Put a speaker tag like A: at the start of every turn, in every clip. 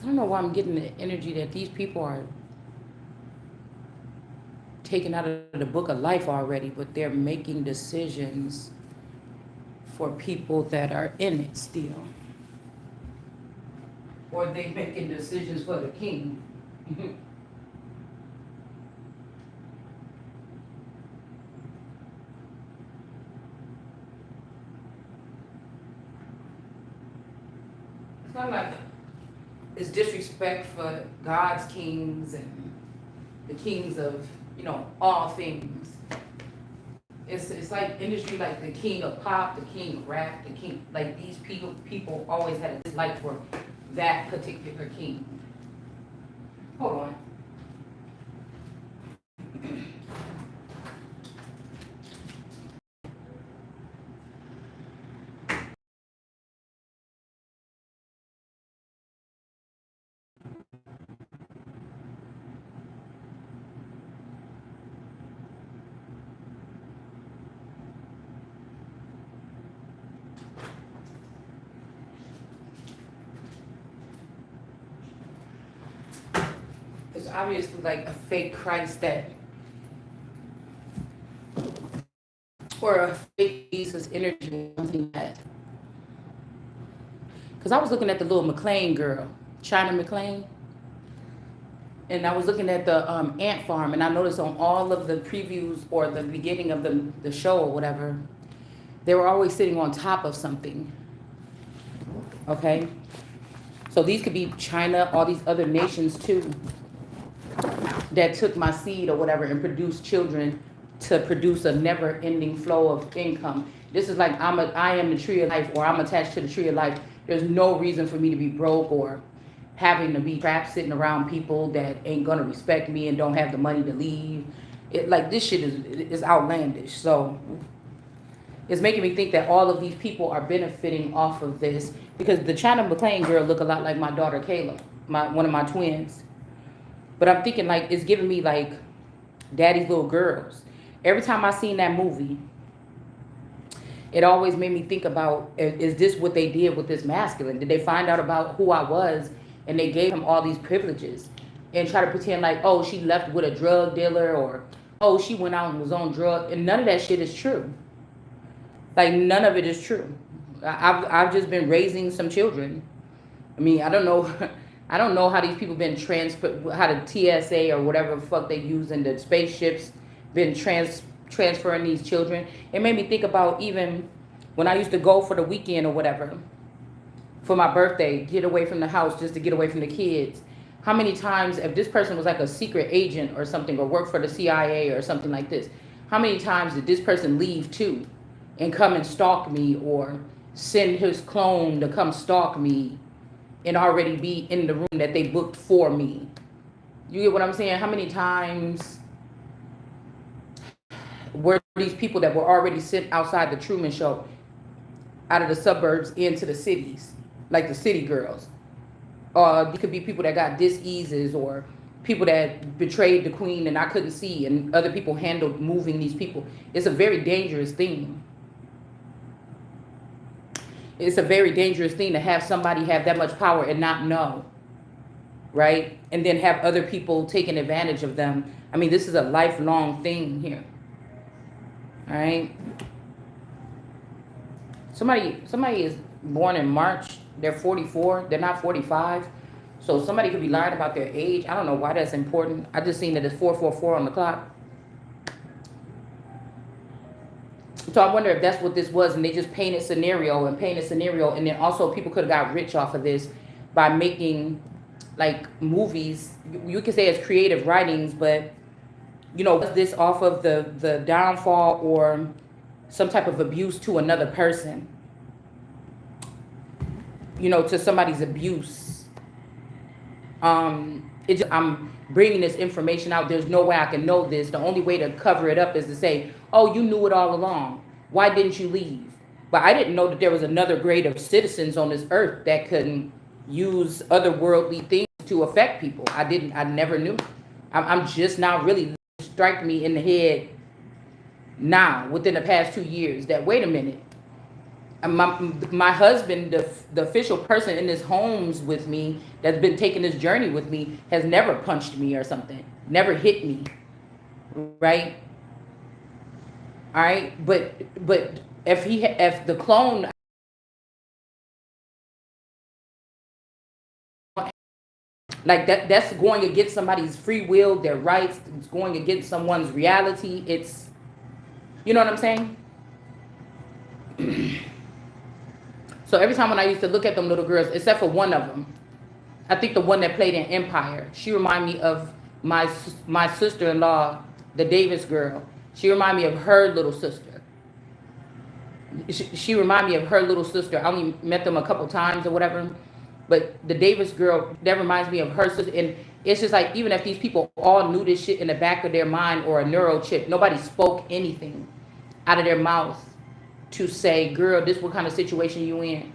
A: I don't know why I'm getting the energy that these people are taken out of the book of life already, but they're making decisions for people that are in it still. Or they making decisions for the king. It's not like it's disrespect for God's kings and the kings of, all things. It's like industry, like the king of pop, the king of rap, the king, like these people always had a dislike for that particular king. Hold on. It's obviously like a fake Christ that, or a fake Jesus energy, something that. Because I was looking at the little McLean girl, China McLean, and I was looking at the ant farm, and I noticed on all of the previews or the beginning of the show or whatever, they were always sitting on top of something. Okay, so these could be China, all these other nations too, that took my seed or whatever and produced children to produce a never-ending flow of income. This is like I am the tree of life, or I'm attached to the tree of life. There's no reason for me to be broke or having to be trapped sitting around people that ain't gonna respect me and don't have the money to leave. It like this shit is outlandish. So it's making me think that all of these people are benefiting off of this because the China McClain girl look a lot like my daughter Kayla, one of my twins. But I'm thinking like it's giving me like daddy's little girls. Every time I seen that movie, it always made me think about, is this what they did with this masculine? Did they find out about who I was and they gave him all these privileges and try to pretend like, oh, she left with a drug dealer, or oh, she went out and was on drugs, and none of that shit is true. Like none of it is true. I've just been raising some children. I mean, I don't know. I don't know how these people been how the TSA or whatever the fuck they use in the spaceships been transferring these children. It made me think about even when I used to go for the weekend or whatever, for my birthday, get away from the house just to get away from the kids. How many times, if this person was like a secret agent or something, or worked for the CIA or something like this, how many times did this person leave too and come and stalk me, or send his clone to come stalk me and already be in the room that they booked for me? You get what I'm saying? How many times were these people that were already sent outside the Truman Show, out of the suburbs into the cities, like the city girls? It could be people that got diseases, or people that betrayed the queen and I couldn't see, and other people handled moving these people. It's a very dangerous thing. It's a very dangerous thing to have somebody have that much power and not know, right? And then have other people taking advantage of them. I mean, this is a lifelong thing here. All right. Somebody is born in March. They're 44. They're not 45. So somebody could be lying about their age. I don't know why that's important. I just seen that it's 444 on the clock. So I wonder if that's what this was, and they just painted scenario, and then also people could have got rich off of this by making like movies. You could say it's creative writings, but was this off of the downfall or some type of abuse to another person? To somebody's abuse. I'm bringing this information out. There's no way I can know this. The only way to cover it up is to say, oh, you knew it all along. Why didn't you leave? But I didn't know that there was another grade of citizens on this earth that couldn't use otherworldly things to affect people. I never knew. I'm just now really strike me in the head now within the past 2 years that, wait a minute, my husband, the official person in this homes with me that's been taking this journey with me, has never punched me or something, never hit me, right? All right, but if the clone, like that's going against somebody's free will, their rights. It's going against someone's reality. It's, you know what I'm saying? So every time when I used to look at them little girls, except for one of them, I think the one that played in Empire, she reminded me of my sister-in-law, the Davis girl. She reminded me of her little sister. She reminded me of her little sister. I only met them a couple times or whatever, but the Davis girl, that reminds me of her sister. And it's just like, even if these people all knew this shit in the back of their mind or a neuro chip, nobody spoke anything out of their mouth to say, girl, this what kind of situation you in.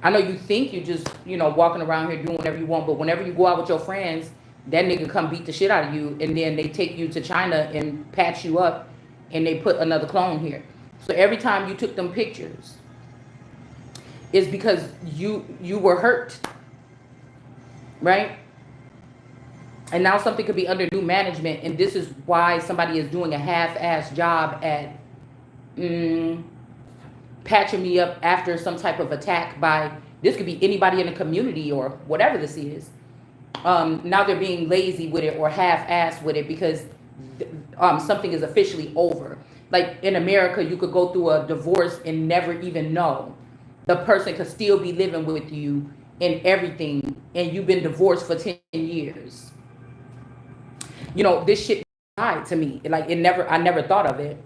A: I know you think you just, walking around here doing whatever you want, but whenever you go out with your friends, that nigga come beat the shit out of you, and then they take you to China and patch you up, and they put another clone here. So every time you took them pictures, it's because you were hurt, right? And now something could be under new management, and this is why somebody is doing a half-ass job at patching me up after some type of attack by, this could be anybody in the community or whatever this is. Now they're being lazy with it or half-assed with it because something is officially over. Like in America, you could go through a divorce and never even know. The person could still be living with you and everything, and you've been divorced for 10 years. This shit died to me. Like I never thought of it.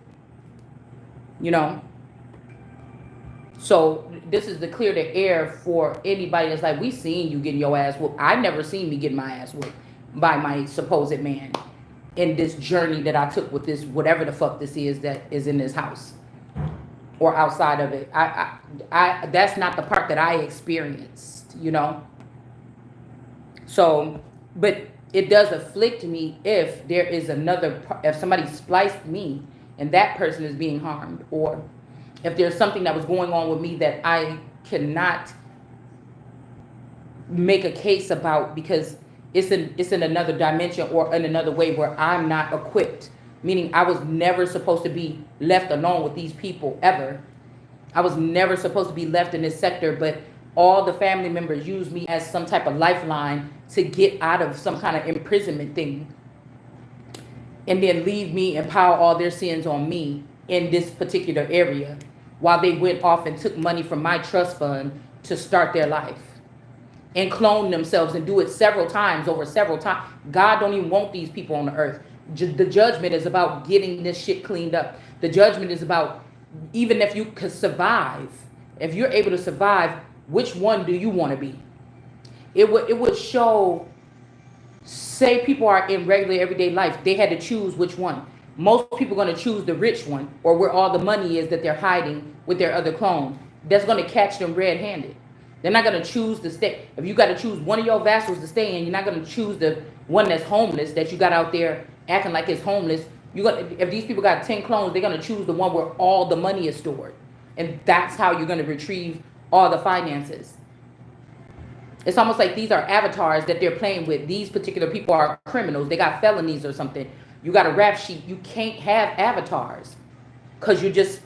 A: So this is to clear the air for anybody that's like, we seen you getting your ass whooped. I never seen me getting my ass whooped by my supposed man in this journey that I took with this, whatever the fuck this is that is in this house or outside of it. I that's not the part that I experienced, So, but it does afflict me if there is if somebody spliced me and that person is being harmed, or if there's something that was going on with me that I cannot make a case about because it's in another dimension or in another way where I'm not equipped. Meaning I was never supposed to be left alone with these people ever. I was never supposed to be left in this sector, but all the family members use me as some type of lifeline to get out of some kind of imprisonment thing. And then leave me and pile all their sins on me in this particular area while they went off and took money from my trust fund to start their life and clone themselves and do it several times over several times. God don't even want these people on the earth. The judgment is about getting this shit cleaned up. The judgment is about, even if you could survive, if you're able to survive, which one do you want to be? It would show, say people are in regular everyday life, they had to choose which one. Most people are going to choose the rich one, or where all the money is that they're hiding with their other clone. That's going to catch them red-handed. They're not going to choose to stay. If you got to choose one of your vassals to stay in, you're not going to choose the one that's homeless that you got out there acting like it's homeless. If these people got 10 clones, they're going to choose the one where all the money is stored. And that's how you're going to retrieve all the finances. It's almost like these are avatars that they're playing with. These particular people are criminals. They got felonies or something. You got a rap sheet. You can't have avatars because you're just,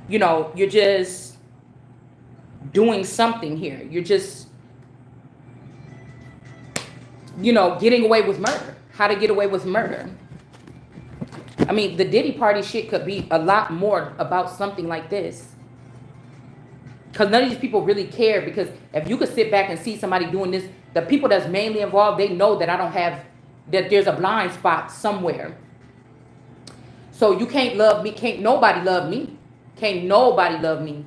A: you're just doing something here. You're just, getting away with murder. How to get away with murder. I mean, the Diddy Party shit could be a lot more about something like this. Because none of these people really care, because if you could sit back and see somebody doing this, the people that's mainly involved, they know that that there's a blind spot somewhere. So you can't love me, can't nobody love me. Can't nobody love me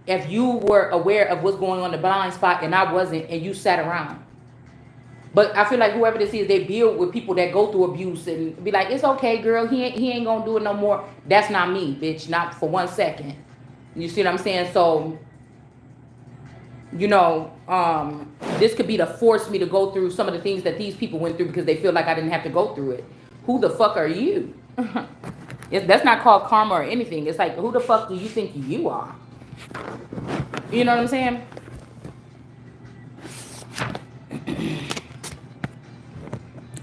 A: if you were aware of what's going on in the blind spot and I wasn't, and you sat around. But I feel like whoever this is, they build with people that go through abuse and be like, it's okay, girl, he ain't gonna do it no more. That's not me, bitch, not for 1 second. You see what I'm saying? So, this could be to force me to go through some of the things that these people went through because they feel like I didn't have to go through it. Who the fuck are you? That's not called karma or anything. It's like, who the fuck do you think you are? You know what I'm saying?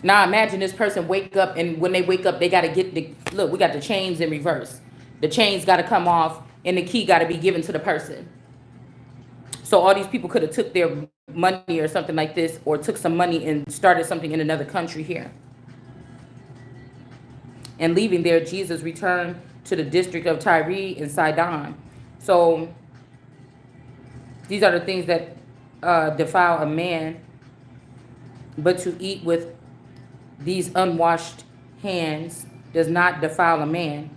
A: Now imagine this person wake up, and when they wake up, they got to get the, look, we got the chains in reverse. The chains got to come off and the key got to be given to the person. So all these people could have took their money or something like this, or took some money and started something in another country here. And leaving there, Jesus returned to the district of Tyre and Sidon. So these are the things that defile a man, but to eat with these unwashed hands does not defile a man.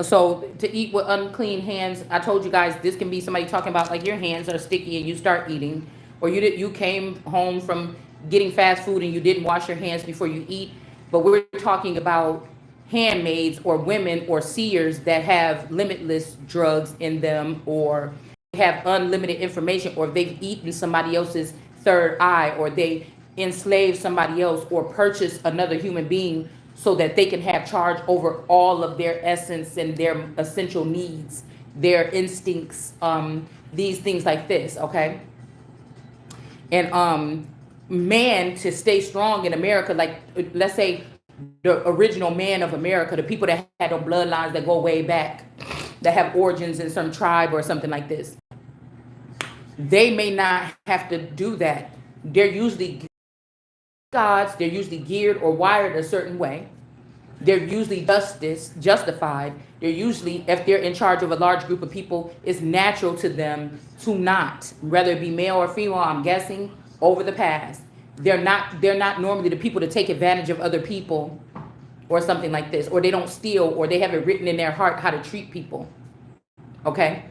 A: So to eat with unclean hands, I told you guys, this can be somebody talking about like your hands are sticky and you start eating, or you came home from getting fast food and you didn't wash your hands before you eat. But we're talking about handmaids or women or seers that have limitless drugs in them, or have unlimited information, or they've eaten somebody else's third eye, or they enslave somebody else or purchase another human being so that they can have charge over all of their essence and their essential needs, their instincts, these things like this, okay? And man, to stay strong in America, like let's say the original man of America, the people that had no bloodlines that go way back, that have origins in some tribe or something like this, they may not have to do that. They're usually gods, they're usually geared or wired a certain way. They're usually justified. They're usually, if they're in charge of a large group of people, it's natural to them to not, whether it be male or female, I'm guessing, over the past. They're not normally the people to take advantage of other people or something like this, or they don't steal, or they have it written in their heart how to treat people. Okay?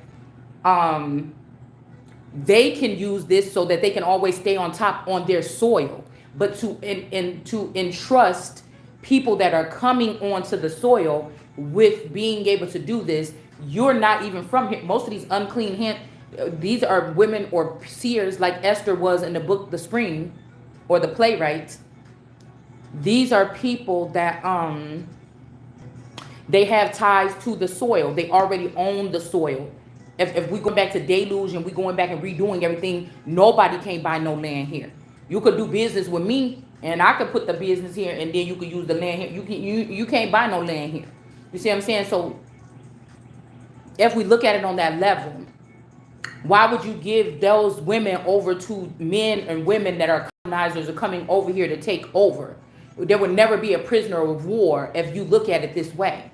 A: They can use this so that they can always stay on top on their soil. But to entrust people that are coming onto the soil with being able to do this, you're not even from here. Most of these unclean hands, these are women or seers like Esther was in the book The Spring, or the playwright. These are people that they have ties to the soil. They already own the soil. If we go back to deluge and we going back and redoing everything, nobody can buy no land here. You could do business with me, and I could put the business here, and then you could use the land here. You can't buy no land here. You see what I'm saying? So if we look at it on that level, why would you give those women over to men and women that are colonizers are coming over here to take over? There would never be a prisoner of war if you look at it this way.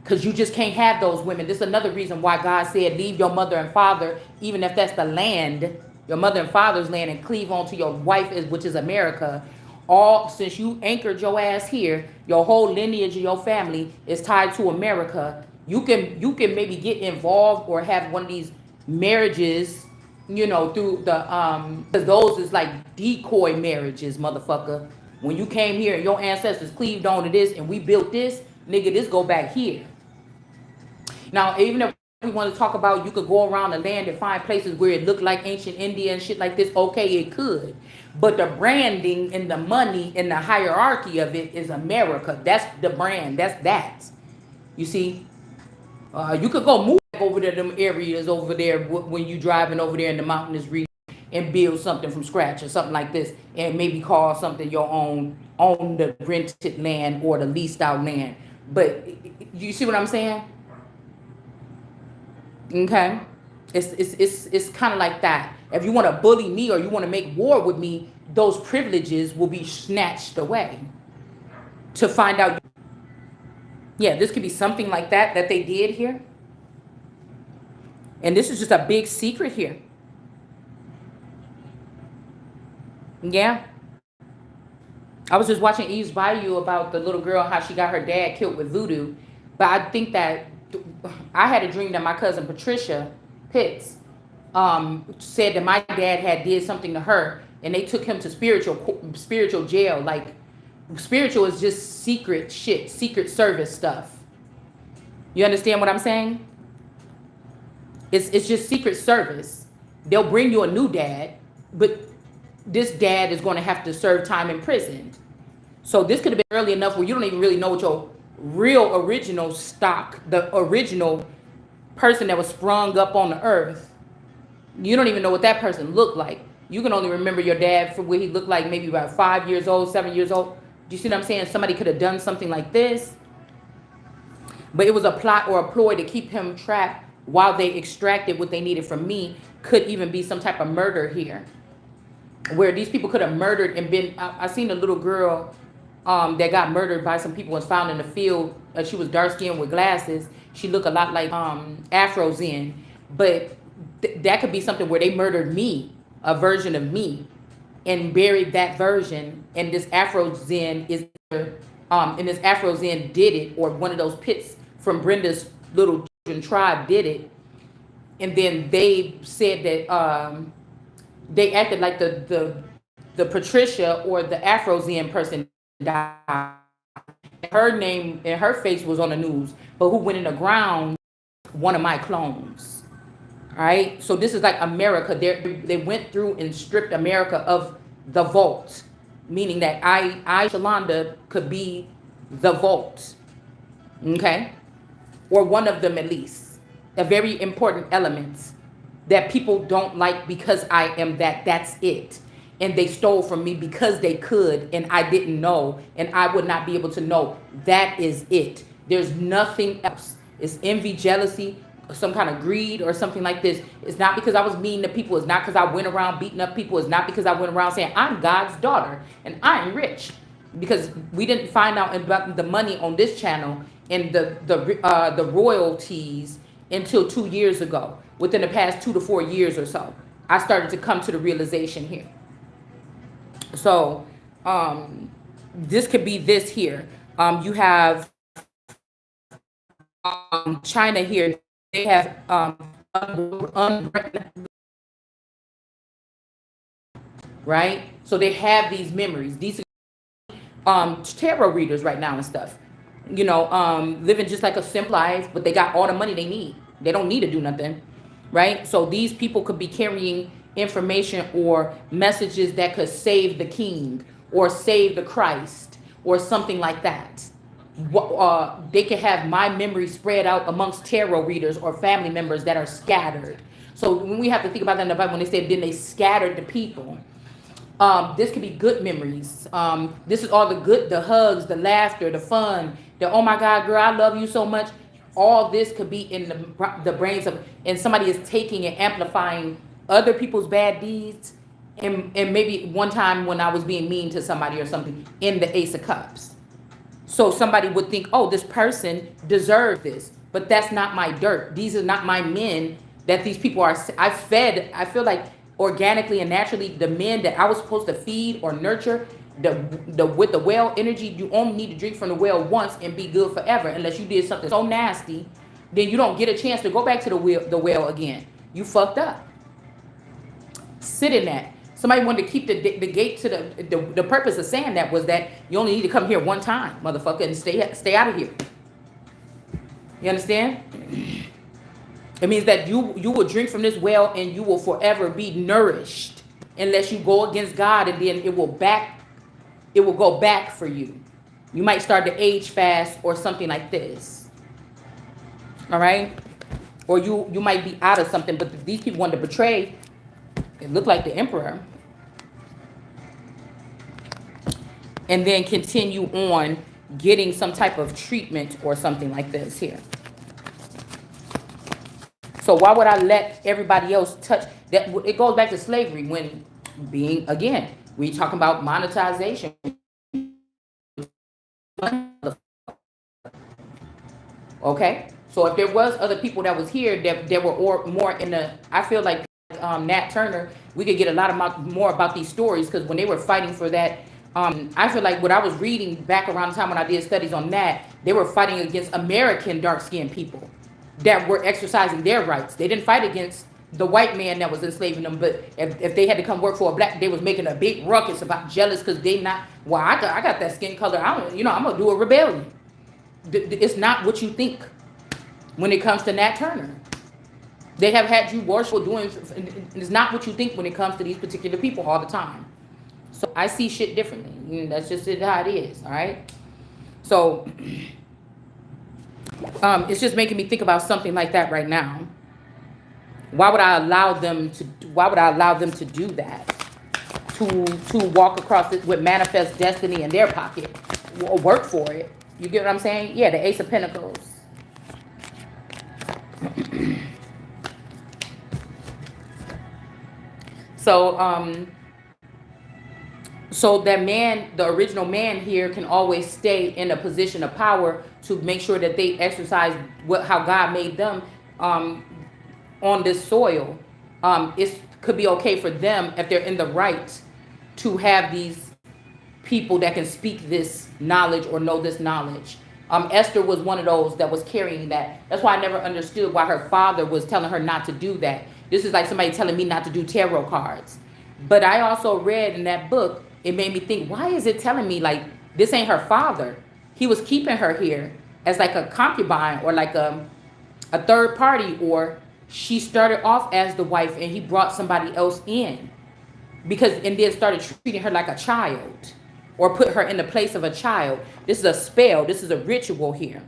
A: Because you just can't have those women. This is another reason why God said, leave your mother and father, even if that's the land, your mother and father's land, and cleave on to your wife, which is America. All since you anchored your ass here, your whole lineage of your family is tied to America. You can maybe get involved or have one of these marriages, you know, through the because those is like decoy marriages, motherfucker. When you came here and your ancestors cleaved on to this and we built this, nigga, this go back here. Now, even if we want to talk about you could go around the land and find places where it looked like ancient India and shit like this, okay, it could. But the branding and the money and the hierarchy of it is America. That's the brand. That's that. You see? You could go move over to them areas over there when you driving over there in the mountainous region and build something from scratch or something like this, and maybe call something your own on the rented land or the leased out land. But you see what I'm saying? Okay, it's kind of like that. If you want to bully me or you want to make war with me, those privileges will be snatched away. To find out, yeah, this could be something like that they did here, and this is just a big secret here. Yeah, I was just watching Eve's Bayou about the little girl, how she got her dad killed with voodoo, but I think that. I had a dream that my cousin Patricia Pitts said that my dad had did something to her, and they took him to spiritual jail. Like, spiritual is just secret shit, secret service stuff. You understand what I'm saying? It's just secret service. They'll bring you a new dad, but this dad is going to have to serve time in prison. So this could have been early enough where you don't even really know what your real original stock, the original person that was sprung up on the earth. You don't even know what that person looked like. You can only remember your dad for what he looked like, maybe about 5 years old, 7 years old. Do you see what I'm saying? Somebody could have done something like this, but it was a plot or a ploy to keep him trapped while they extracted what they needed from me. Could even be some type of murder here, where these people could have murdered and been. I seen a little girl that got murdered by some people, was found in the field. She was dark skinned with glasses. She looked a lot like Afro Zen, but that could be something where they murdered me, a version of me, and buried that version. And this Afro Zen is, and this Afro Zen did it, or one of those pits from Brenda's little children tribe did it, and then they said that they acted like the Patricia or the Afro Zen person died. Her name and her face was on the news, but who went in the ground? One of my clones. All right. So this is like America. They went through and stripped America of the vault, meaning that I Shalonda could be the vault. Okay. Or one of them at least. A very important element that people don't like because I am that. That's it. And they stole from me because they could, and I didn't know, and I would not be able to know. That is it. There's nothing else. It's envy, jealousy, some kind of greed or something like this. It's not because I was mean to people. It's not because I went around beating up people. It's not because I went around saying I'm God's daughter and I'm rich. Because we didn't find out about the money on this channel and the royalties until 2 years ago. Within the past 2 to 4 years or so, I started to come to the realization here. So this could be this here. You have China here. They have right. So they have these memories. These tarot readers right now and stuff. You know, living just like a simple life, but they got all the money they need. They don't need to do nothing, right? So these people could be carrying information or messages that could save the king or save the Christ or something like that. They could have my memory spread out amongst tarot readers or family members that are scattered. So when we have to think about that in the Bible, when they said then they scattered the people, this could be good memories. This is all the good, the hugs, the laughter, the fun, the oh my God, girl, I love you so much. All this could be in the brains of, and somebody is taking and amplifying other people's bad deeds, and maybe one time when I was being mean to somebody or something in the Ace of Cups. So somebody would think, oh, this person deserved this, but that's not my dirt. These are not my men that these people are. I feel like organically and naturally, the men that I was supposed to feed or nurture, the with the well energy, you only need to drink from the well once and be good forever. Unless you did something so nasty, then you don't get a chance to go back to the well again. You fucked up. Sit in that. Somebody wanted to keep the gate to the purpose of saying that was that you only need to come here one time, motherfucker, and stay out of here. You understand? It means that you will drink from this well and you will forever be nourished unless you go against God, and then it will go back for you. You might start to age fast or something like this. All right? Or you might be out of something, but these people wanted to betray. It looked like the emperor. And then continue on getting some type of treatment or something like this here. So why would I let everybody else touch that? It goes back to slavery when being, again, we talking about monetization. Okay. So if there was other people that was here that were more in the, I feel like Nat Turner, we could get a lot more about these stories, because when they were fighting for that, I feel like what I was reading back around the time when I did studies on that, they were fighting against American dark-skinned people that were exercising their rights. They didn't fight against the white man that was enslaving them, but if they had to come work for a black, they was making a big ruckus about jealous because they not, well, I got that skin color, I'm gonna do a rebellion. It's not what you think when it comes to Nat Turner. They have had you worship doing, it's not what you think when it comes to these particular people all the time. So I see shit differently. That's just how it is. All right. So it's just making me think about something like that right now. Why would I allow them to? Why would I allow them to do that? To walk across it with manifest destiny in their pocket, or work for it. You get what I'm saying? Yeah, the Ace of Pentacles. So so that man, the original man here, can always stay in a position of power to make sure that they exercise how God made them um, on this soil. It could be okay for them if they're in the right to have these people that can speak this knowledge or know this knowledge. Esther was one of those that was carrying that. That's why I never understood why her father was telling her not to do that. This is like somebody telling me not to do tarot cards. But I also read in that book, it made me think, why is it telling me like this ain't her father? He was keeping her here as like a concubine or like a third party, or she started off as the wife and he brought somebody else in because and then started treating her like a child or put her in the place of a child. This is a spell. This is a ritual here.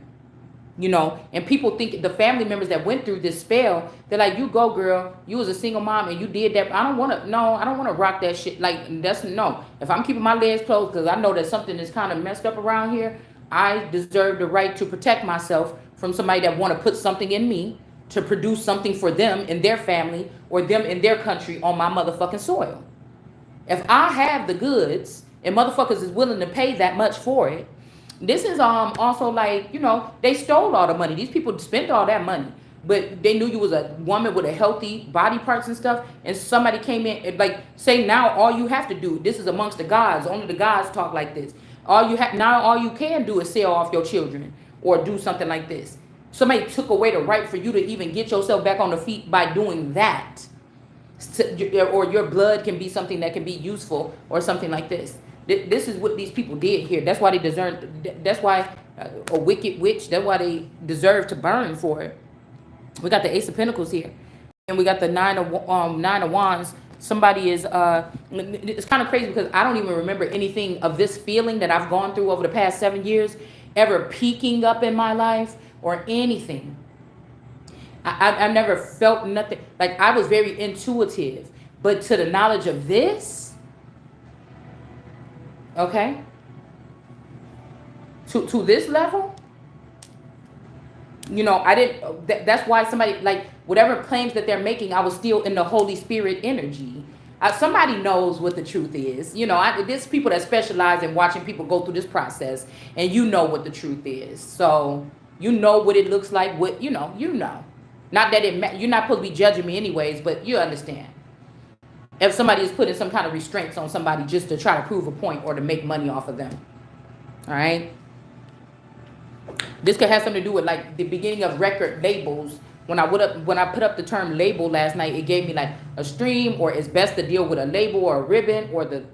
A: And people think the family members that went through this spell, they're like, you go girl, you was a single mom and you did that. I don't want to rock that shit. Like, that's no. If I'm keeping my legs closed because I know that something is kind of messed up around here, I deserve the right to protect myself from somebody that want to put something in me to produce something for them in their family or them in their country on my motherfucking soil. If I have the goods and motherfuckers is willing to pay that much for it, this is also like, they stole all the money. These people spent all that money, but they knew you was a woman with a healthy body parts and stuff, and somebody came in and like say now all you have to do, this is amongst the gods, only the gods talk like this. All you can do is sell off your children or do something like this. Somebody took away the right for you to even get yourself back on the feet by doing that. Or your blood can be something that can be useful or something like this. This is what these people did here. That's why they deserve. That's why a wicked witch. That's why they deserve to burn for it. We got the Ace of Pentacles here, and we got the Nine of Wands. Somebody is it's kind of crazy because I don't even remember anything of this feeling that I've gone through over the past 7 years ever peaking up in my life or anything. I never felt nothing. Like, I was very intuitive, but to the knowledge of this, okay, to this level, I didn't. That's why somebody, like, whatever claims that they're making, I was still in the Holy Spirit energy. Somebody knows what the truth is. There's people that specialize in watching people go through this process, and what the truth is. So you know what it looks like. What you know. Not that you're not supposed to be judging me anyways, but you understand. If somebody is putting some kind of restraints on somebody just to try to prove a point or to make money off of them. All right. This could have something to do with like the beginning of record labels. When I put up the term label last night, it gave me like a stream, or it's best to deal with a label or a ribbon, or the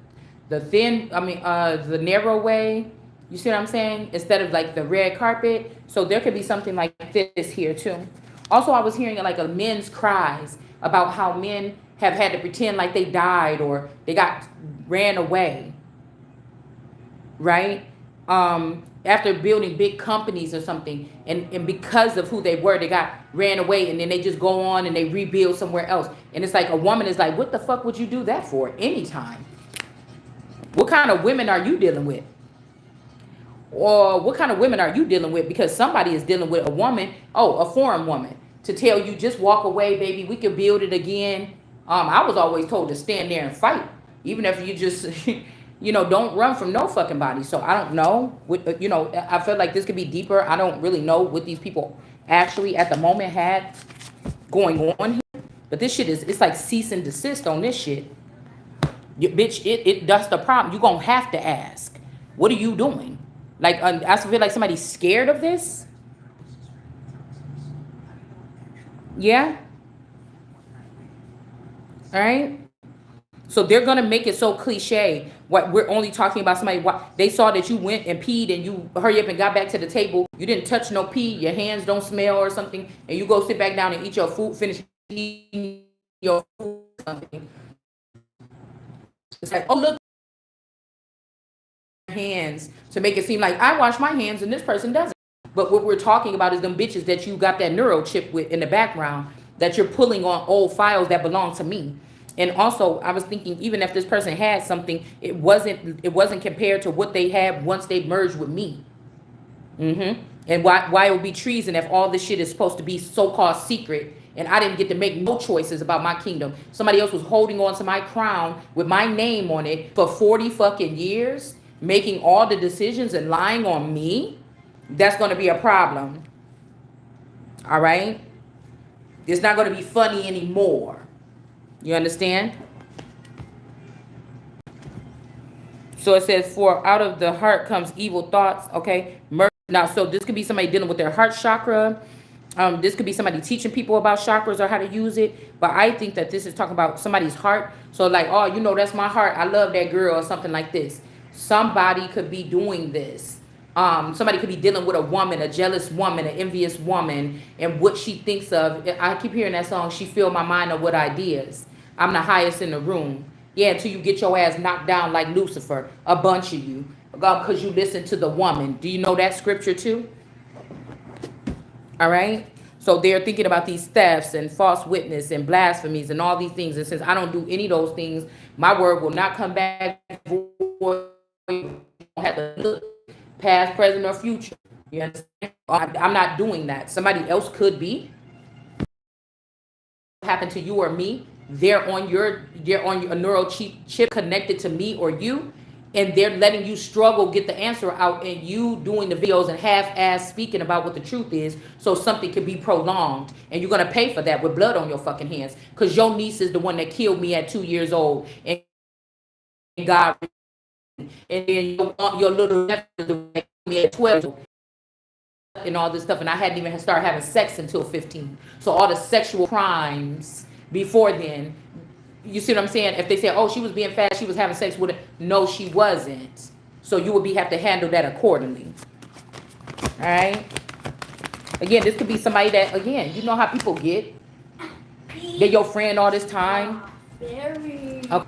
A: narrow way. You see what I'm saying? Instead of like the red carpet. So there could be something like this here too. Also, I was hearing like a men's cries about how men have had to pretend like they died or they ran away, right? After building big companies or something, and because of who they were, they ran away, and then they just go on and they rebuild somewhere else. And it's like a woman is like, what the fuck would you do that for? Anytime. What kind of women are you dealing with? Or what kind of women are you dealing with? Because somebody is dealing with a woman, a foreign woman, to tell you just walk away, baby. We can build it again. I was always told to stand there and fight, even if you just, don't run from no fucking body. So I don't know. I feel like this could be deeper. I don't really know what these people actually at the moment had going on here. But this shit it's like cease and desist on this shit. Bitch, that's the problem. You're going to have to ask, what are you doing? Like, I feel like somebody's scared of this. Yeah. All right. So they're going to make it so cliche. What we're only talking about somebody. They saw that you went and peed and you hurry up and got back to the table. You didn't touch no pee. Your hands don't smell or something. And you go sit back down and eat your food, finish eating your food. Something. It's like, oh, look. hands to make it seem like I wash my hands and this person doesn't. But what we're talking about is them bitches that you got that neuro chip with in the background, that you're pulling on old files that belong to me. And also, I was thinking, even if this person had something, it wasn't compared to what they had once they merged with me. And why it would be treason if all this shit is supposed to be so-called secret and I didn't get to make no choices about my kingdom. Somebody else was holding on to my crown with my name on it for 40 fucking years, making all the decisions and lying on me. That's going to be a problem. All right? It's not going to be funny anymore. You understand? So it says, for out of the heart comes evil thoughts. Okay? Now, so this could be somebody dealing with their heart chakra. This could be somebody teaching people about chakras or how to use it. But I think that this is talking about somebody's heart. So like, oh, you know, that's my heart. I love that girl or something like this. Somebody could be doing this. Somebody could be dealing with a woman, a jealous woman, an envious woman, and what she thinks of. I keep hearing that song, she filled my mind of what ideas. I'm the highest in the room. Yeah, until you get your ass knocked down like Lucifer, a bunch of you, because you listen to the woman. Do you know that scripture too? All right. So they're thinking about these thefts and false witness and blasphemies and all these things. And since I don't do any of those things, my word will not come back void. You don't have to look past, present, or future. You understand? I'm not doing that. Somebody else could be. Happen to you or me? They're on your neural chip connected to me or you, and they're letting you struggle, get the answer out, and you doing the videos and half-ass speaking about what the truth is, so something can be prolonged, and you're gonna pay for that with blood on your fucking hands, because your niece is the one that killed me at 2 years old, and God, and then your little nephew killed me at 12, and all this stuff, and I hadn't even started having sex until 15. So all the sexual crimes before then. You see what I'm saying? If they say, oh, she was being fast, she was having sex with it. No, she wasn't. So you would have to handle that accordingly. All right? Again, this could be somebody that, again, you know how people get. They're your friend all this time. They're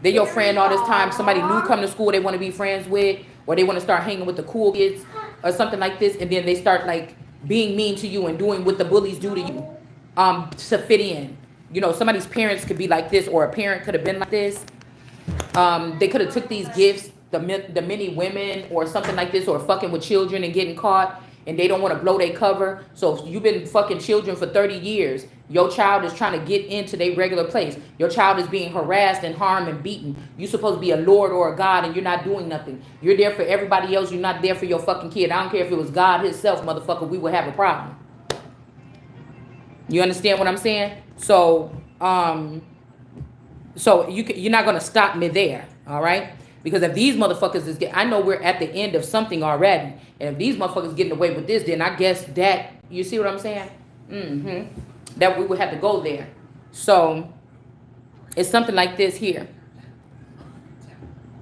A: your friend all this time. Somebody new come to school they want to be friends with, or they want to start hanging with the cool kids or something like this. And then they start like being mean to you and doing what the bullies do to you to fit in. You know, somebody's parents could be like this, or a parent could have been like this. They could have took these gifts, the many women or something like this, or fucking with children and getting caught, and they don't want to blow their cover. So if you've been fucking children for 30 years, your child is trying to get into their regular place. Your child is being harassed and harmed and beaten. You're supposed to be a Lord or a God, and you're not doing nothing. You're there for everybody else. You're not there for your fucking kid. I don't care if it was God himself, motherfucker, we would have a problem. You understand what I'm saying? So, you're not gonna stop me there, all right? Because if these motherfuckers I know we're at the end of something already, and if these motherfuckers getting away with this, then I guess that, you see what I'm saying? That we would have to go there. So it's something like this here.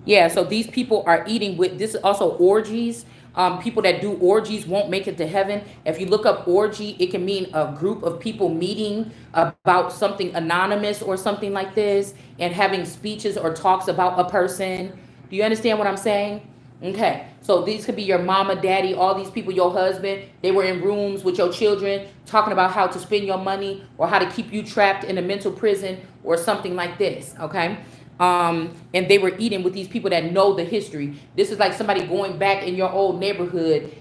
A: Yeah. So these people are eating with this is also orgies. People that do orgies won't make it to heaven. If you look up orgy, it can mean a group of people meeting about something anonymous or something like this, and having speeches or talks about a person. Do you understand what I'm saying? Okay, so these could be your mama, daddy, all these people, your husband. They were in rooms with your children talking about how to spend your money or how to keep you trapped in a mental prison or something like this, okay? And they were eating with these people that know the history. This is like somebody going back in your old neighborhood,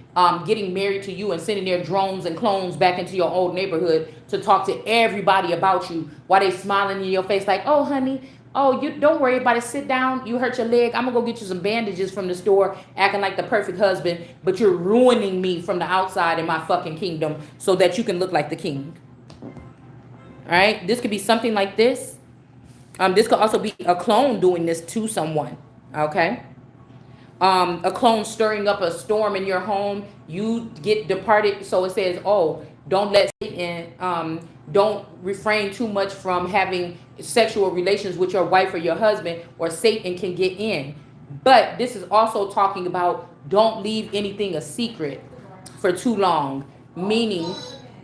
A: getting married to you and sending their drones and clones back into your old neighborhood to talk to everybody about you while they smiling in your face like, oh, honey, oh, you don't worry about it. Sit down. You hurt your leg. I'm going to go get you some bandages from the store, acting like the perfect husband, but you're ruining me from the outside in my fucking kingdom so that you can look like the king. All right? This could be something like this. This could also be a clone doing this to someone, okay? A clone stirring up a storm in your home. You get departed. So it says, oh, don't let Satan, don't refrain too much from having sexual relations with your wife or your husband, or Satan can get in. But this is also talking about don't leave anything a secret for too long. Meaning,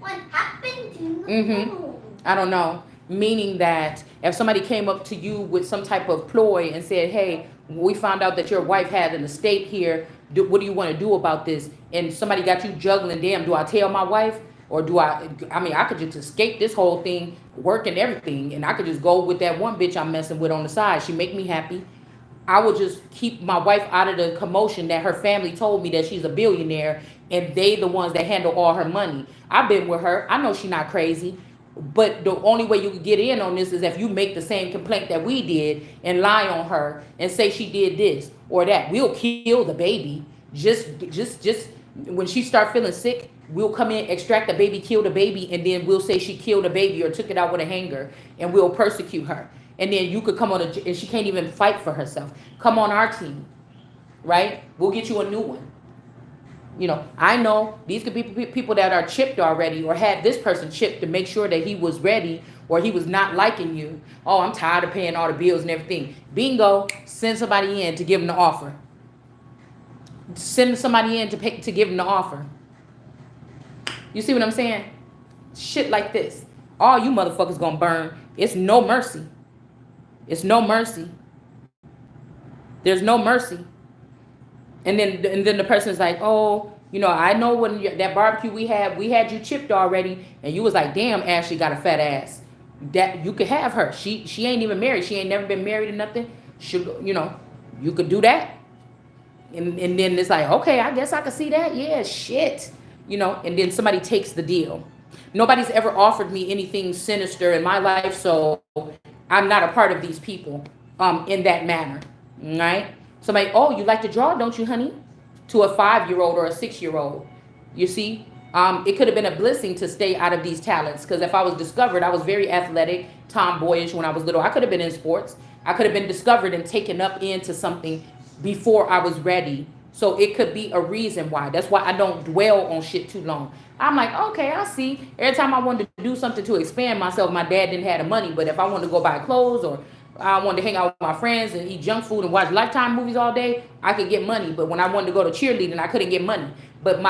A: what happened to I don't know. Meaning that if somebody came up to you with some type of ploy and said, hey, we found out that your wife had an estate here, what do you want to do about this? And somebody got you juggling, damn, do I tell my wife? Or do I mean, I could just escape this whole thing, work and everything, and I could just go with that one bitch I'm messing with on the side. She make me happy. I would just keep my wife out of the commotion that her family told me that she's a billionaire and they the ones that handle all her money. I've been with her. I know she's not crazy. But the only way you can get in on this is if you make the same complaint that we did and lie on her and say she did this or that. We'll kill the baby. Just when she start feeling sick, we'll come in, extract the baby, kill the baby, and then we'll say she killed the baby or took it out with a hanger, and we'll persecute her. And then you could come on, and she can't even fight for herself. Come on our team, right? We'll get you a new one. You know, I know these could be people that are chipped already or had this person chipped to make sure that he was ready or he was not liking you. Oh, I'm tired of paying all the bills and everything. Bingo, send somebody in to give him the offer. Send somebody in to give him the offer. You see what I'm saying? Shit like this. All you motherfuckers gonna burn. It's no mercy. It's no mercy. There's no mercy. And then the person's like, oh, you know, I know when that barbecue we had you chipped already, and you was like, damn, Ashley got a fat ass. That you could have her. She ain't even married. She ain't never been married or nothing. You know, you could do that. And then it's like, okay, I guess I could see that. Yeah, shit. You know, and then somebody takes the deal. Nobody's ever offered me anything sinister in my life, so I'm not a part of these people in that manner. Right? Somebody, oh, you like to draw, don't you, honey? To a 5-year-old or a 6-year-old. You see? It could have been a blessing to stay out of these talents, because if I was discovered, I was very athletic, tomboyish when I was little. I could have been in sports. I could have been discovered and taken up into something before I was ready. So it could be a reason why. That's why I don't dwell on shit too long. I'm like, okay, I see. Every time I wanted to do something to expand myself, my dad didn't have the money. But if I wanted to go buy clothes, or I wanted to hang out with my friends and eat junk food and watch Lifetime movies all day, I could get money. But when I wanted to go to cheerleading, I couldn't get money. But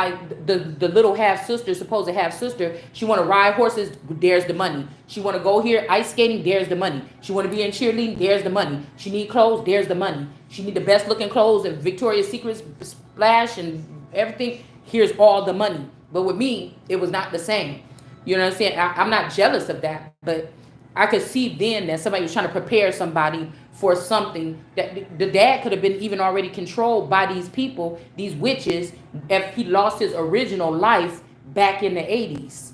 A: the little half sister, supposed half sister, she want to ride horses, there's the money. She want to go here ice skating, there's the money. She want to be in cheerleading, there's the money. She need clothes, there's the money. She need the best looking clothes and Victoria's Secret splash and everything. Here's all the money. But with me, it was not the same. You know what I'm saying? I'm not jealous of that, but I could see then that somebody was trying to prepare somebody for something that the dad could have been even already controlled by these people, these witches, if he lost his original life back in the 80s.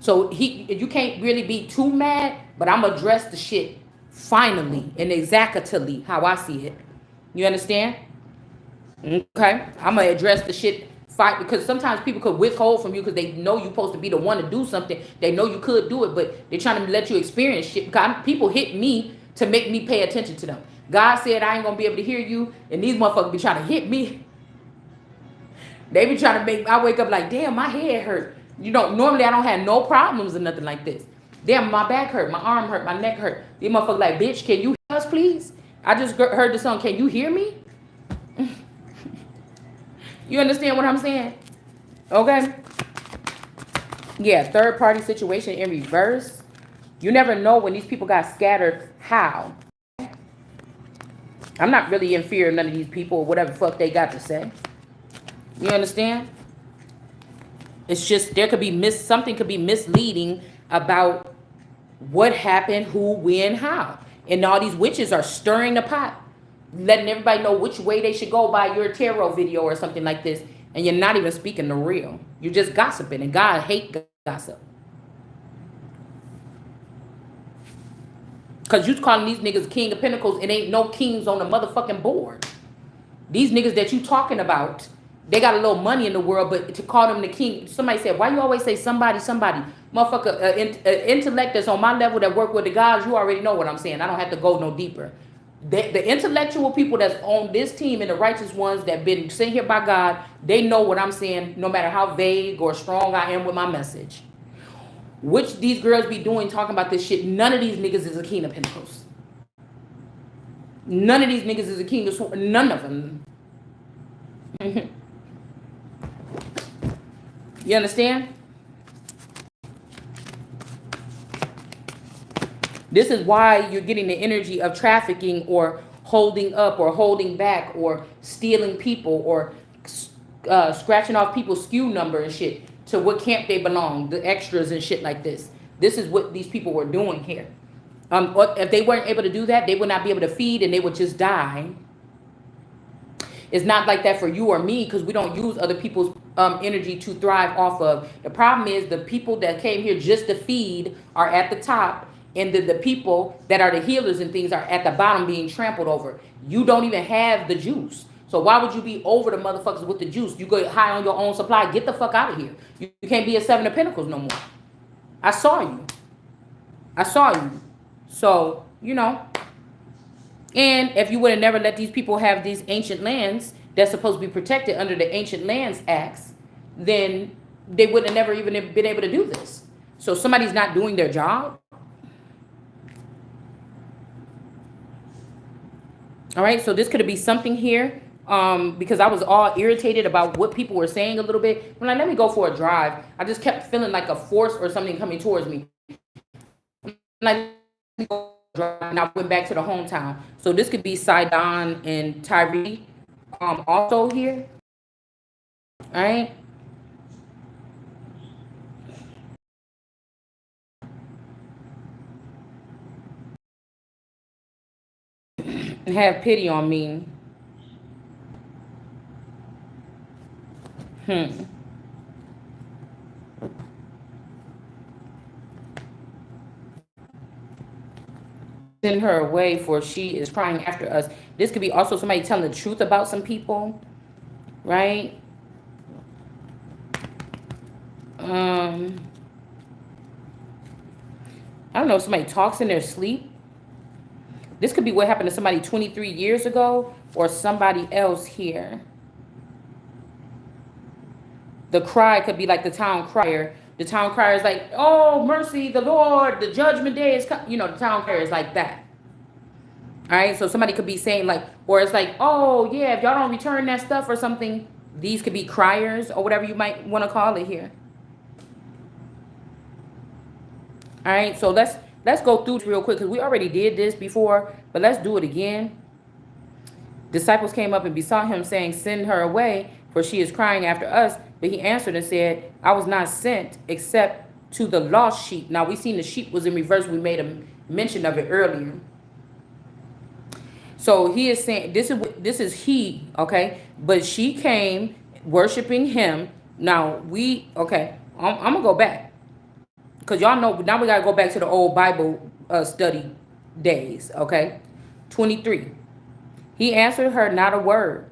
A: So you can't really be too mad, but I'm gonna address the shit finally and exactly how I see it. You understand? Okay, I'm gonna address the shit fight, because sometimes people could withhold from you because they know you're supposed to be the one to do something. They know you could do it, but they're trying to let you experience shit. People hit me to make me pay attention to them. God said I ain't gonna be able to hear you, and these motherfuckers be trying to hit me. They be trying to make I wake up like, damn, my head hurt. You know, normally I don't have no problems or nothing like this. Damn, my back hurt, my arm hurt, my neck hurt. These motherfuckers like, bitch, can you hear us, please? I just heard the song. Can you hear me? You understand what I'm saying? Okay. Yeah, third party situation in reverse. You never know when these people got scattered how. I'm not really in fear of none of these people or whatever the fuck they got to say. You understand? It's just there could be something could be misleading about what happened, who, when, how. And all these witches are stirring the pot, letting everybody know which way they should go by your tarot video or something like this. And you're not even speaking the real. You're just gossiping. And God hates gossip. Because you calling these niggas King of Pentacles and ain't no kings on the motherfucking board. These niggas that you talking about, they got a little money in the world, but to call them the king, somebody said, why you always say somebody? Motherfucker, intellect that's on my level that work with the gods, you already know what I'm saying. I don't have to go no deeper. The intellectual people that's on this team and the righteous ones that been sent here by God, they know what I'm saying, no matter how vague or strong I am with my message. Which these girls be doing talking about this shit, none of these niggas is a king of pentacles. None of these niggas is a king of swords. None of them. You understand? This is why you're getting the energy of trafficking or holding up or holding back or stealing people or scratching off people's SKU number and shit to what camp they belong, the extras and shit like this. This is what these people were doing here. If they weren't able to do that, they would not be able to feed and they would just die. It's not like that for you or me because we don't use other people's energy to thrive off of. The problem is the people that came here just to feed are at the top, and the people that are the healers and things are at the bottom being trampled over. You don't even have the juice. So why would you be over the motherfuckers with the juice? You go high on your own supply. Get the fuck out of here. You can't be a Seven of Pentacles no more. I saw you. I saw you. So, you know. And if you would have never let these people have these ancient lands that's supposed to be protected under the Ancient Lands Acts, then they would have never even been able to do this. So somebody's not doing their job. All right, so this could be something here because I was all irritated about what people were saying a little bit. When let me go for a drive, I just kept feeling like a force or something coming towards me. Like, and I went back to the hometown. So this could be Sidon and Tyree also here. All right. And have pity on me. Send her away, for she is crying after us. This could be also somebody telling the truth about some people, right? I don't know if somebody talks in their sleep. This could be what happened to somebody 23 years ago or somebody else here. The cry could be like the town crier. The town crier is like, oh, mercy, the Lord, the judgment day is coming. You know, the town crier is like that. All right, so somebody could be saying like, or it's like, oh, yeah, if y'all don't return that stuff or something, these could be criers or whatever you might want to call it here. All right, so let's go through real quick because we already did this before, but let's do it again. Disciples came up and besought him, saying, send her away, for she is crying after us. But he answered and said, I was not sent except to the lost sheep. Now, we seen the sheep was in reverse. We made a mention of it earlier. So he is saying, this is he, okay? But she came worshiping him. Now, okay, I'm going to go back. Because y'all know, now we got to go back to the old Bible study days, okay? 23. He answered her not a word.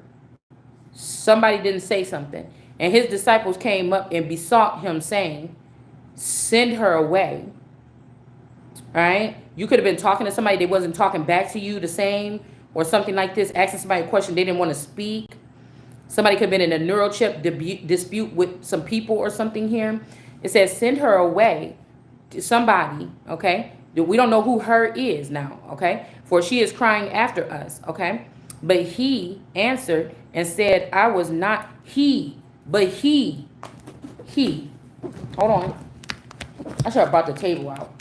A: Somebody didn't say something. And his disciples came up and besought him, saying, send her away. All right? You could have been talking to somebody, they wasn't talking back to you the same, or something like this, asking somebody a question they didn't want to speak. Somebody could have been in a neurochip dispute with some people or something here. It says, send her away to somebody, okay? We don't know who her is now, okay? For she is crying after us, okay? But he answered and said, I was not he, but he. Hold on. I should have brought the table out.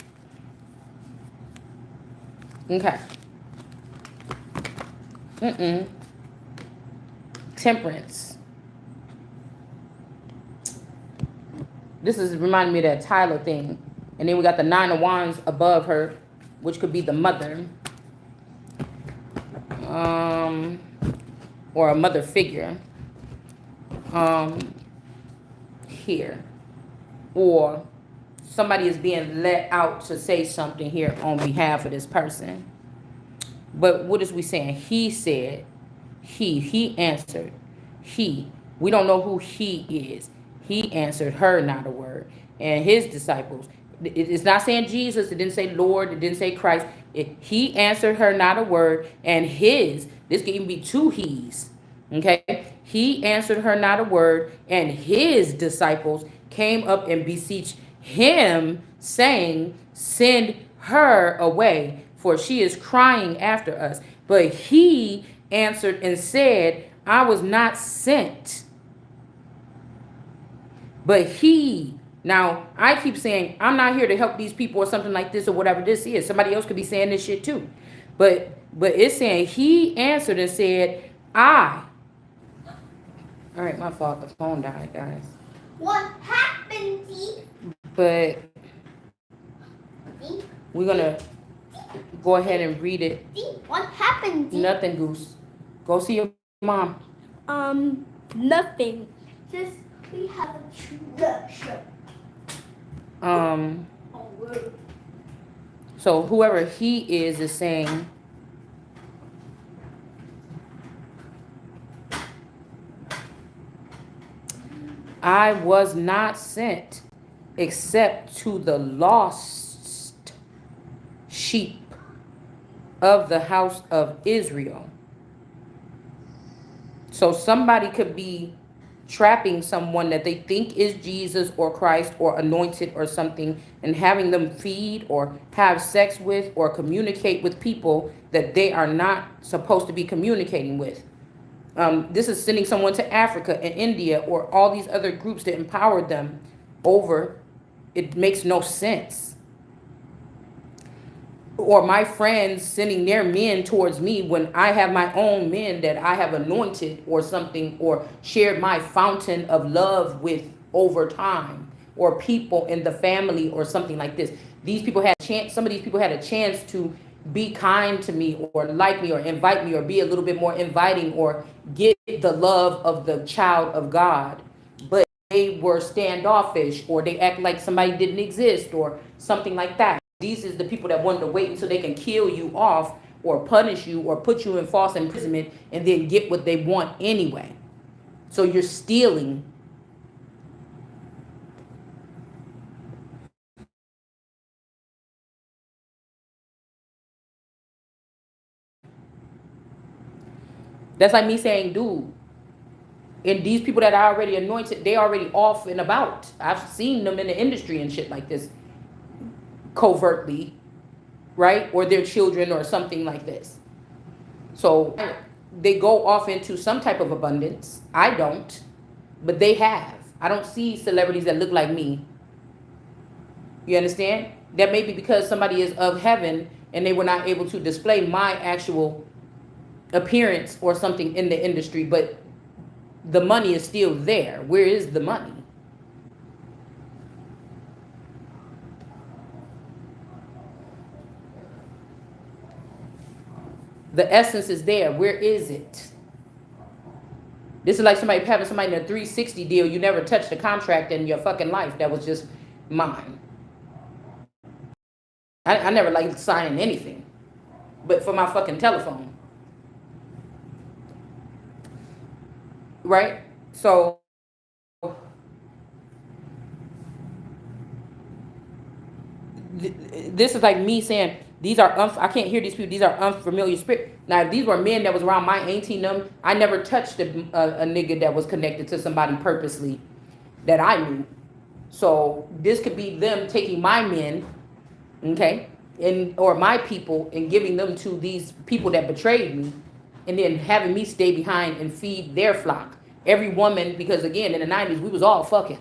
A: Okay. Temperance. This is reminding me of that Tyler thing. And then we got the 9 of Wands above her, which could be the mother. Or a mother figure. Here. Or somebody is being let out to say something here on behalf of this person. But what is we saying? He said, he answered, he. We don't know who he is. He answered her not a word. And his disciples. It's not saying Jesus. It didn't say Lord. It didn't say Christ. He answered her not a word. And his, this could even be two he's. Okay. He answered her not a word. And his disciples came up and beseeched him, saying, send her away, for she is crying after us. But he answered and said, I was not sent. But he. Now, I keep saying, I'm not here to help these people or something like this or whatever this is. Somebody else could be saying this shit too. But it's saying he answered and said, I All right, my fault. The phone died, guys.
B: What happened, Dee?
A: But
B: Dee?
A: we're gonna go ahead and read it.
B: Dee? What happened, Dee?
A: Nothing, Goose. Go see your mom.
B: Nothing. Just we have a treasure.
A: Um.
B: Oh, word.
A: So whoever he is saying, I was not sent except to the lost sheep of the house of Israel. So somebody could be trapping someone that they think is Jesus or Christ or anointed or something and having them feed or have sex with or communicate with people that they are not supposed to be communicating with. This is sending someone to Africa and India or all these other groups to empower them over. It makes no sense. Or my friends sending their men towards me when I have my own men that I have anointed or something or shared my fountain of love with over time, or people in the family or something like this. These people had a chance, some of these people had a chance to be kind to me or like me or invite me or be a little bit more inviting or get the love of the child of God. But they were standoffish or they act like somebody didn't exist or something like that. These is the people that wanted to wait until they can kill you off or punish you or put you in false imprisonment and then get what they want anyway. So you're stealing. That's like me saying, dude, and these people that are already anointed, they already off and about. I've seen them in the industry and shit like this covertly, right? Or their children or something like this. So they go off into some type of abundance. I don't, but they have. I don't see celebrities that look like me. You understand? That may be because somebody is of heaven and they were not able to display my actual appearance or something in the industry, but the money is still there. Where is the money? The essence is there. Where is it? This is like somebody having somebody in a 360 deal. You never touched a contract in your fucking life. That was just mine. I never liked signing anything, but for my fucking telephone, right? So this is like me saying these are I can't hear these people. These are unfamiliar spirit. Now, if these were men that was around my auntie and them, I never touched a nigga that was connected to somebody purposely that I knew. So this could be them taking my men, okay, and or my people and giving them to these people that betrayed me, and then having me stay behind and feed their flock. Every woman, because again in the 90s we was all fucking.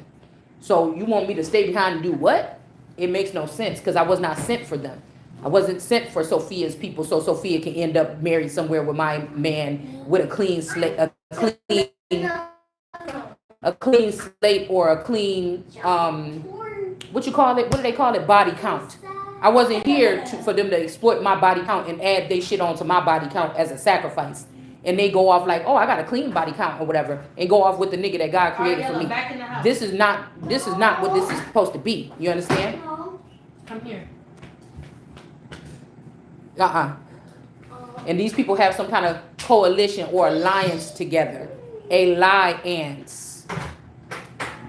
A: So you want me to stay behind and do what? It makes no sense because I was not sent for them. I wasn't sent for Sophia's people so Sophia can end up married somewhere with my man with a clean slate, a clean slate or a clean what you call it? What do they call it? Body count. I wasn't here for them to exploit my body count and add they shit onto my body count as a sacrifice. And they go off like, oh, I got a clean body count or whatever, and go off with the nigga that God created for me. This is not what this is supposed to be. You understand?
B: Come here.
A: And these people have some kind of coalition or alliance together. A lie ants,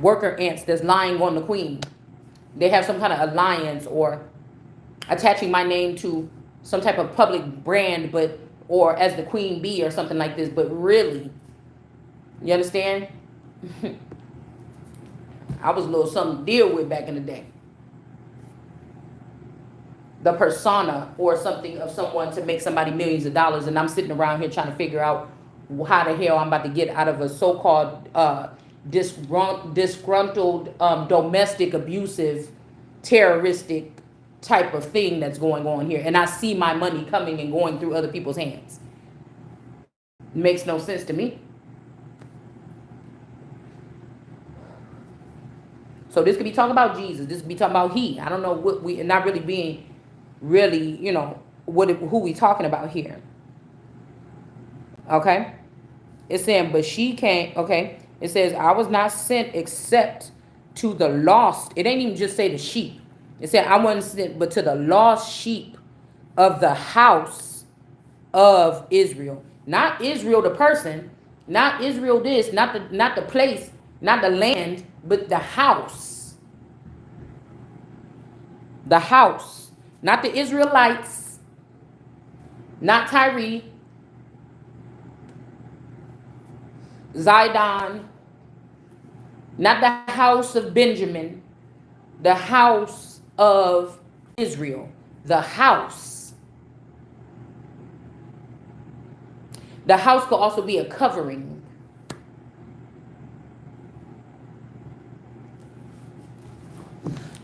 A: worker ants that's lying on the queen. They have some kind of alliance or attaching my name to some type of public brand, but or as the queen bee or something like this. But really, you understand? I was a little something to deal with back in the day. The persona or something of someone to make somebody millions of dollars, and I'm sitting around here trying to figure out how the hell I'm about to get out of a so-called disgruntled domestic abusive terroristic type of thing that's going on here, and I see my money coming and going through other people's hands. It makes no sense to me. So this could be talking about Jesus. This could be talking about he. I don't know what we, not really being really, who we talking about here. Okay. It's saying, but she came, okay. It says, I was not sent except to the lost. It ain't even just say the sheep. It said, I wasn't sent, but to the lost sheep of the house of Israel. Not Israel the person, not Israel this, not the place, not the land, but the house. The house. Not the Israelites, not Tyree, Zidon, not the house of Benjamin, the house of Israel, the house. The house could also be a covering.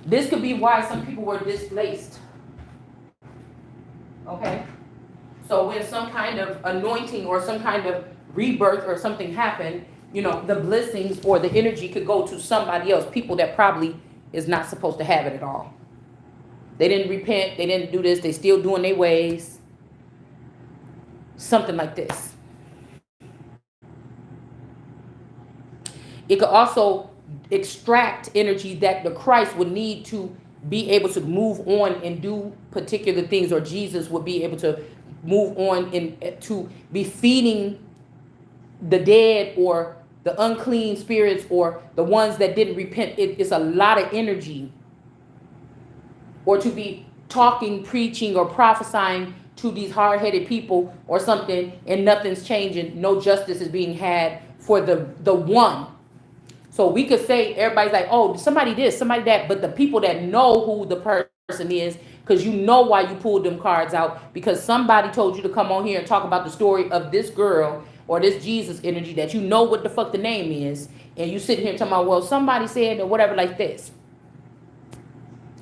A: This could be why some people were displaced. Okay? So when some kind of anointing or some kind of rebirth or something happened, the blessings or the energy could go to somebody else, people that probably is not supposed to have it at all. They didn't repent, they didn't do this, they still doing their ways. Something like this. It could also extract energy that the Christ would need to be able to move on and do particular things, or Jesus would be able to move on and to be feeding the dead or the unclean spirits or the ones that didn't repent. It's a lot of energy. Or to be talking, preaching, or prophesying to these hard-headed people or something, and nothing's changing. No justice is being had for the one. So we could say everybody's like, oh, somebody this, somebody that, but the people that know who the person is, because you know why you pulled them cards out, because somebody told you to come on here and talk about the story of this girl or this Jesus energy that you know what the fuck the name is, and you sitting here talking about, well, somebody said or whatever like this.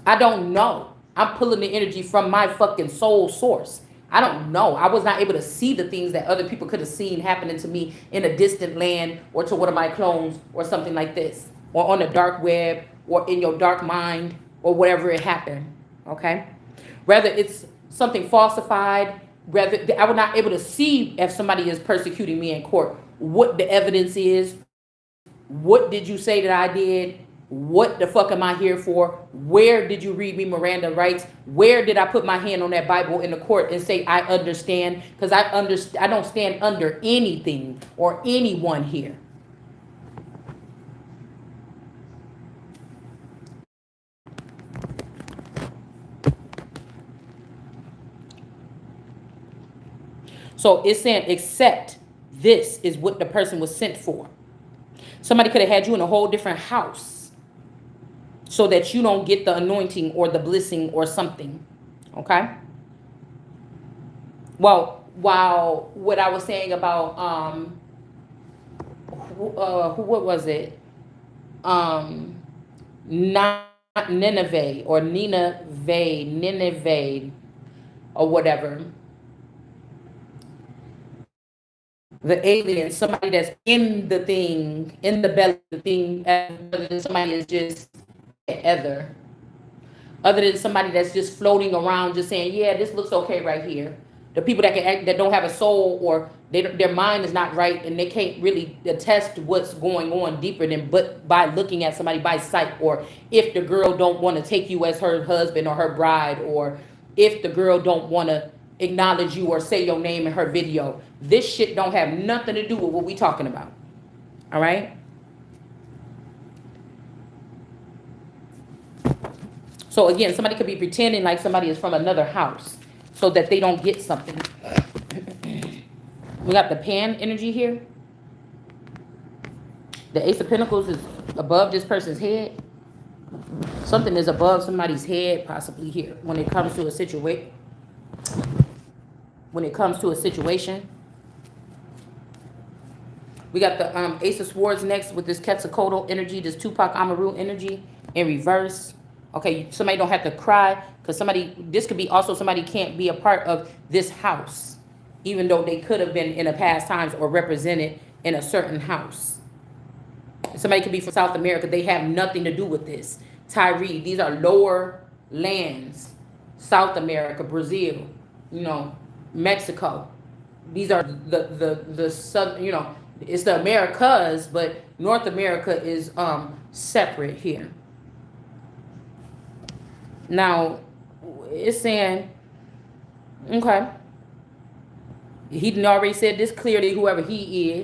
A: I don't know. I'm pulling the energy from my fucking soul source. I don't know. I was not able to see the things that other people could have seen happening to me in a distant land or to one of my clones or something like this, or on the dark web or in your dark mind or whatever it happened. Okay. Whether it's something falsified, whether I was not able to see if somebody is persecuting me in court, what the evidence is. What did you say that I did? What the fuck am I here for? Where did you read me Miranda rights? Where did I put my hand on that Bible in the court and say I understand? Because I don't stand under anything or anyone here. So it's saying, except this is what the person was sent for. Somebody could have had you in a whole different house so that you don't get the anointing or the blessing or something. Okay? Well, while what I was saying about what was it? Not Nineveh or Nineveh or whatever. The alien, somebody that's in the thing, in the belly of the thing, other than somebody that's just other than somebody that's just floating around, just saying, yeah, this looks okay right here. The people that can act, that don't have a soul, or their mind is not right, and they can't really attest what's going on deeper than but by looking at somebody by sight, or if the girl don't want to take you as her husband or her bride, or if the girl don't want to acknowledge you or say your name in her video. This shit don't have nothing to do with what we talking about. All right? So again, somebody could be pretending like somebody is from another house so that they don't get something. We got the Pan energy here. The Ace of Pentacles is above this person's head. Something is above somebody's head, possibly here, when it comes to a situation. When it comes to a situation. We got the Ace of Swords next with this Quetzalcoatl energy, this Tupac Amaru energy in reverse. Okay, somebody don't have to cry because this could be also somebody can't be a part of this house, even though they could have been in a past times or represented in a certain house. Somebody could be from South America. They have nothing to do with this. Tyree, these are lower lands. South America, Brazil, Mexico. These are the sub, it's the Americas, but North America is separate here. Now, it's saying, okay, he already said this clearly, whoever he is.